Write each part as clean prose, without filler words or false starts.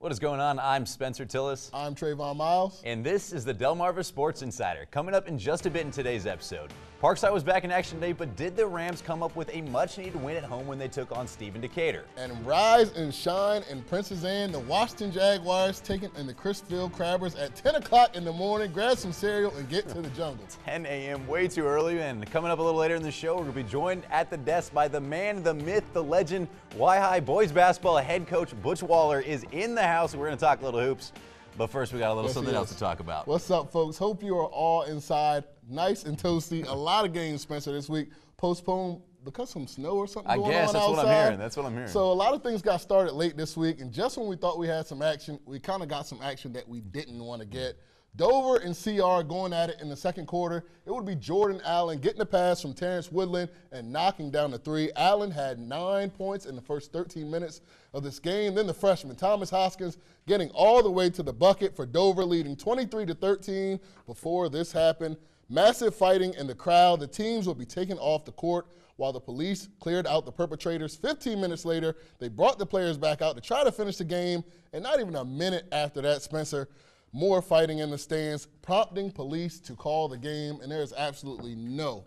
What is going on? I'm Spencer Tillis. I'm Trayvon Miles. And this is the Delmarva Sports Insider. Coming up in just a bit in today's episode. Parkside was back in action today, but did the Rams come up with a much-needed win at home when they took on Stephen Decatur? And rise and shine in Princess Anne, the Washington Jaguars taking in the Chrisville Crabbers at 10 o'clock in the morning. Grab some cereal and get to the jungle. 10 a.m., way too early. And coming up a little later in the show, we're going to be joined at the desk by the man, the myth, the legend, Y-High boys basketball head coach Butch Waller is in the house. We're going to talk a little hoops. But first, we got a little something else to talk about. What's up, folks? Hope you are all inside, nice and toasty. A lot of games, Spencer, this week postponed because some snow or something going on outside. I guess that's what I'm hearing. That's what I'm hearing. So a lot of things got started late this week, and just when we thought we had some action, we kind of got some action that we didn't want to get. Dover and CR going at it in the second quarter. It would be Jordan Allen getting the pass from Terrence Woodland and knocking down the three. Allen had 9 points in the first 13 minutes of this game. Then the freshman, Thomas Hoskins, getting all the way to the bucket for Dover, leading 23-13 before this happened. Massive fighting in the crowd. The teams would be taken off the court while the police cleared out the perpetrators. 15 minutes later, they brought the players back out to try to finish the game. And not even a minute after that, Spencer, more fighting in the stands, prompting police to call the game, and there is absolutely no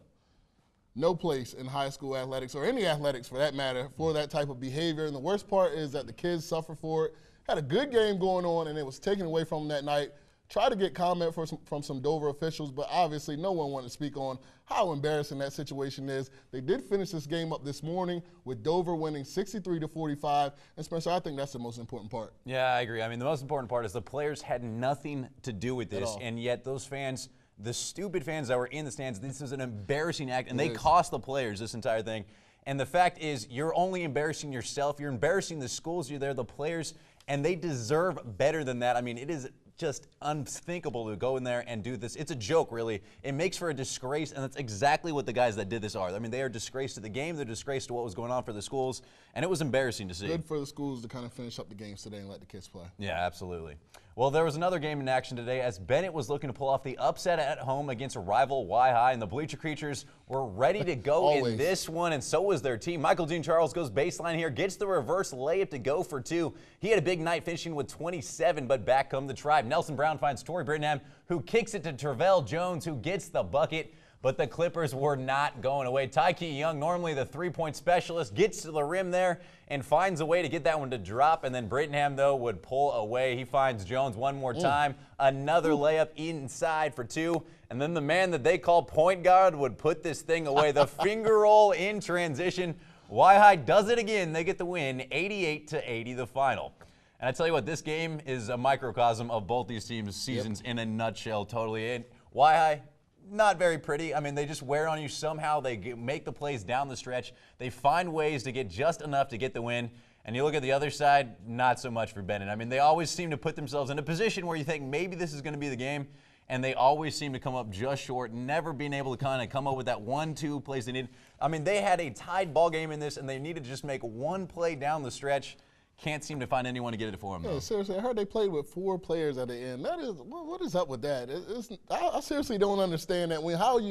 place in high school athletics, or any athletics for that matter, for that type of behavior. And the worst part is that the kids suffer for it. Had a good game going on, and it was taken away from them that night. Tried to get comment from some Dover officials, but obviously no one wanted to speak on how embarrassing that situation is. They did finish this game up this morning with Dover winning 63-45. And Spencer, I think that's the most important part. Yeah, I agree. I mean, the most important part is the players had nothing to do with this, and yet those fans, the stupid fans that were in the stands, this is an embarrassing act, and they cost the players this entire thing. And the fact is, you're only embarrassing yourself. You're embarrassing the schools you're there, the players, and they deserve better than that. I mean, it is just unthinkable to go in there and do this. It's a joke, really. It makes for a disgrace, and that's exactly what the guys that did this are. I mean, they are disgraced to the game. They're disgraced to what was going on for the schools, and it was embarrassing to see. Good for the schools to kind of finish up the games today and let the kids play. Yeah, absolutely. Well, there was another game in action today as Bennett was looking to pull off the upset at home against a rival Y-High, and the Bleacher Creatures were ready to go in this one, and so was their team. Michael Dean Charles goes baseline here, gets the reverse layup to go for two. He had a big night finishing with 27, but back come the Tribe. Nelson Brown finds Torrey Brittenham, who kicks it to Tervel Jones, who gets the bucket. But the Clippers were not going away. Tyke Young, normally the three-point specialist, gets to the rim there and finds a way to get that one to drop. And then Brittenham, though, would pull away. He finds Jones one more time. Another layup inside for two. And then the man that they call point guard would put this thing away. The finger roll in transition. Y-High does it again. They get the win, 88-80, the final. And I tell you what, this game is a microcosm of both these teams' seasons in a nutshell, totally. And Y-High, not very pretty. I mean, they just wear on you somehow. They make the plays down the stretch. They find ways to get just enough to get the win. And you look at the other side, not so much for Bennett. I mean, they always seem to put themselves in a position where you think maybe this is going to be the game, and they always seem to come up just short, never being able to kind of come up with that 1-2 plays they need. I mean, they had a tied ball game in this, and they needed to just make one play down the stretch. Can't seem to find anyone to get it for them. Yeah, seriously, I heard they played with 4 players at the end. That is, what is up with that? I seriously don't understand that.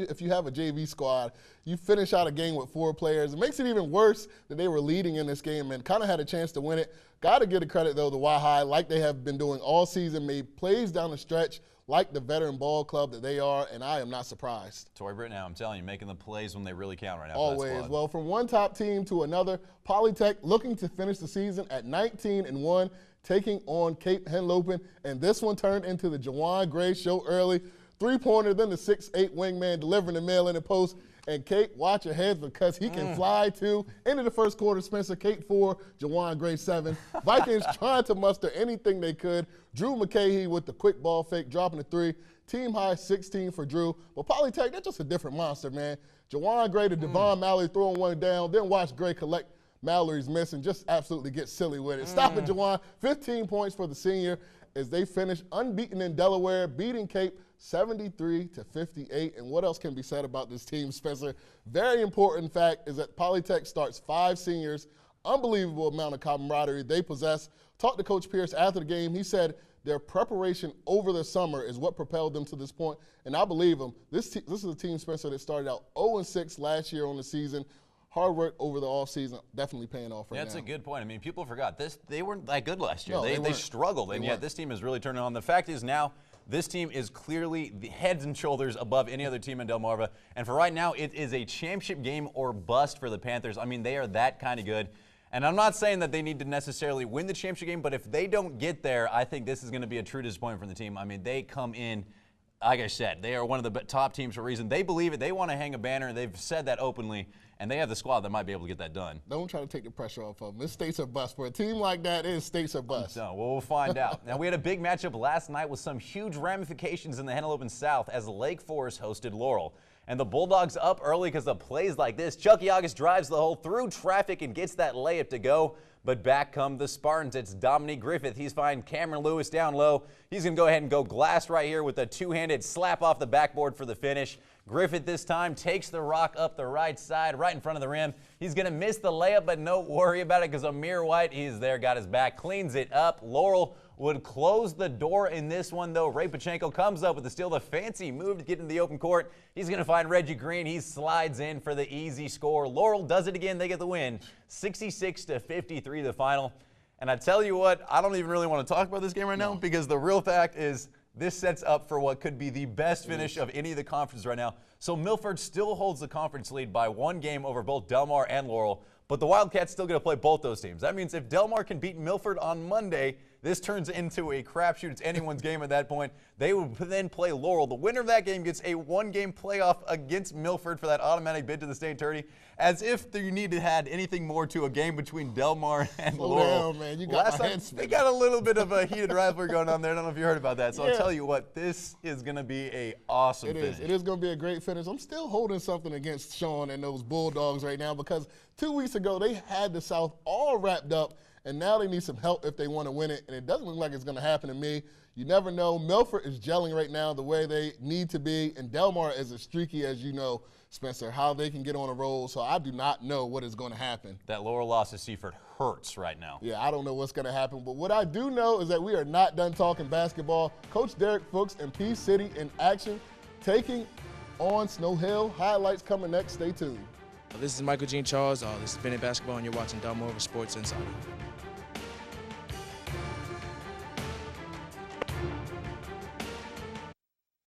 If you have a JV squad, you finish out a game with 4 players. It makes it even worse that they were leading in this game and kind of had a chance to win it. Got to give the credit, though, to Y-High, like they have been doing all season, made plays down the stretch, like the veteran ball club that they are, and I am not surprised. Torrey Brittenham, I'm telling you, making the plays when they really count right now. Always. Well, from one top team to another, Polytech looking to finish the season at 19-1, taking on Cape Henlopen, and this one turned into the Jawan Gray show early. 3-pointer, then the 6'8" wingman delivering the mail in the post. And Kate, watch your heads because he can fly too. Into the first quarter, Spencer, Kate 4, Jawan Gray 7. Vikings trying to muster anything they could. Drew McCahey with the quick ball fake, dropping the 3. Team high 16 for Drew. But Polytech, they're just a different monster, man. Jawan Gray to Devon Mallory throwing one down, then watch Gray collect Mallory's miss and just absolutely get silly with it. Stop it, Jawan. 15 points for the senior as they finish unbeaten in Delaware, beating Cape 73-58. And what else can be said about this team, Spencer? Very important fact is that Polytech starts 5 seniors. Unbelievable amount of camaraderie they possess. Talked to Coach Pierce after the game. He said their preparation over the summer is what propelled them to this point, and I believe him. This is a team, Spencer, that started out 0-6 last year on the season. hard work over the offseason definitely paying off right now. That's a good point. I mean, people forgot this. They weren't that good last year. No, they struggled, and yet this team is really turning on. The fact is now this team is clearly the heads and shoulders above any other team in Delmarva. And for right now, it is a championship game or bust for the Panthers. I mean, they are that kind of good. And I'm not saying that they need to necessarily win the championship game, but if they don't get there, I think this is going to be a true disappointment for the team. I mean, they come in, like I said, they are one of the top teams for a reason. They believe it. They want to hang a banner. They've said that openly, and they have the squad that might be able to get that done. Don't try to take the pressure off of them. It's states or bust. For a team like that, it is states or bust. So, well, we'll find out. Now, we had a big matchup last night with some huge ramifications in the Henlopen South as Lake Forest hosted Laurel. And the Bulldogs up early because of plays like this. Chucky August drives the hole through traffic and gets that layup to go. But back come the Spartans. It's Dominique Griffith. He's finding Cameron Lewis down low. He's going to go ahead and go glass right here with a two-handed slap off the backboard for the finish. Griffith this time takes the rock up the right side, right in front of the rim. He's going to miss the layup, but no worry about it because Amir White, he's there, got his back, cleans it up. Laurel would close the door in this one, though. Ray Pachenko comes up with the steal, the fancy move to get into the open court. He's going to find Reggie Green. He slides in for the easy score. Laurel does it again. They get the win, 66-53 the final. And I tell you what, I don't even really want to talk about this game right now because the real fact is this sets up for what could be the best finish of any of the conferences right now. So Milford still holds the conference lead by 1 game over both Delmar and Laurel, but the Wildcats still going to play both those teams. That means if Delmar can beat Milford on Monday, this turns into a crapshoot. It's anyone's game at that point. They would then play Laurel. The winner of that game gets a 1-game playoff against Milford for that automatic bid to the state tourney, as if you need to add anything more to a game between Delmar and Laurel. Down, man. You got my head they got a little bit of a heated rivalry going on there. I don't know if you heard about that. So I'll tell you what, this is going to be an awesome finish. It is going to be a great finish. I'm still holding something against Sean and those Bulldogs right now because 2 weeks ago they had the South all wrapped up, and now they need some help if they want to win it, and it doesn't look like it's going to happen to me. You never know. Milford is gelling right now the way they need to be, and Delmar is as streaky as you know, Spencer, how they can get on a roll, so I do not know what is going to happen. That Laurel loss to Seaford hurts right now. Yeah, I don't know what's going to happen, but what I do know is that we are not done talking basketball. Coach Derek Fuchs and Peace City in action, taking on Snow Hill. Highlights coming next. Stay tuned. This is Michael Jean Charles. This is Bennett Basketball, and you're watching Delmarva Sports Insider.